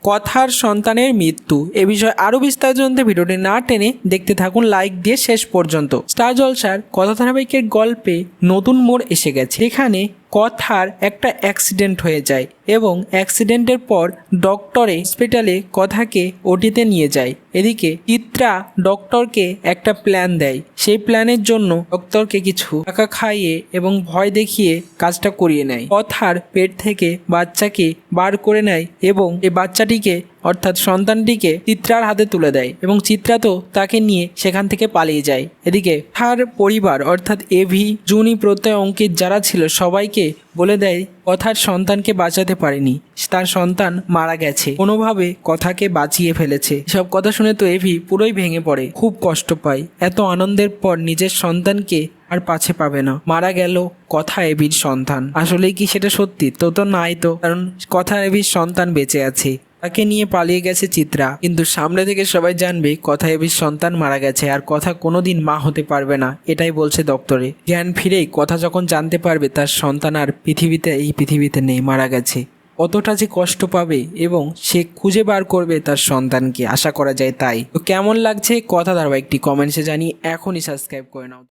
কথার সন্তানের মৃত্যু। এ বিষয়ে আরও বিস্তারিত জানতে ভিডিওটি না টেনে দেখতে থাকুন লাইক দিয়ে শেষ পর্যন্ত। স্টার জলসার কথা ধারাবাহিকের গল্পে নতুন মোড় এসে গেছে। এখানে কথার একটা অ্যাক্সিডেন্ট হয়ে যায় এবং অ্যাক্সিডেন্টের পর ডক্টরে হসপিটালে কথাকে ওটিতে নিয়ে যায়। এদিকে চিত্রা ডক্টরকে একটা প্ল্যান দেয়। সেই প্ল্যানের জন্য ডক্টরকে কিছু টাকা খাইয়ে এবং ভয় দেখিয়ে কাজটা করিয়ে নেয়। কথার পেট থেকে বাচ্চাকে বার করে নেয় এবং এই বাচ্চাটিকে অর্থাৎ সন্তানটিকে চিত্রার হাতে তুলে দেয় এবং চিত্রা তো তাকে নিয়ে সেখান থেকে পালিয়ে যায়। এদিকে তার পরিবার অর্থাৎ এভি, জুনি, প্রত্যয়, অঙ্কিত যারা ছিল সবাইকে বলে দেয় কথার সন্তানকে বাঁচাতে পারেনি, তার সন্তান মারা গেছে, কোনোভাবে কথাকে বাঁচিয়ে ফেলেছে। সব কথা শুনে তো এভি পুরোই ভেঙে পড়ে, খুব কষ্ট পায়। এত আনন্দের পর নিজের সন্তানকে আর পাছে পাবে না, মারা গেল কথা এভির সন্তান। আসলেই কি সেটা সত্যি? তো নাই তো, কারণ কথা এভির সন্তান বেঁচে আছে, তাকে নিয়ে পালিয়ে গেছে চিত্রা। কিন্তু সামনে থেকে সবাই জানবে কথা এভির সন্তান মারা গেছে আর কথা কোনোদিন মা হতে পারবে না, এটাই বলছে ডক্টরে। জ্ঞান ফিরেই কথা যখন জানতে পারবে তার সন্তান আর এই পৃথিবীতে নেই, মারা গেছে, কতটা যে কষ্ট পাবে এবং সে খুঁজে বার করবে তার সন্তানকে, আশা করা যায় তাই। তো কেমন লাগছে কথা ধারাবাহিকটি কমেন্টসে জানিয়ে এখনই সাবস্ক্রাইব করে নাও।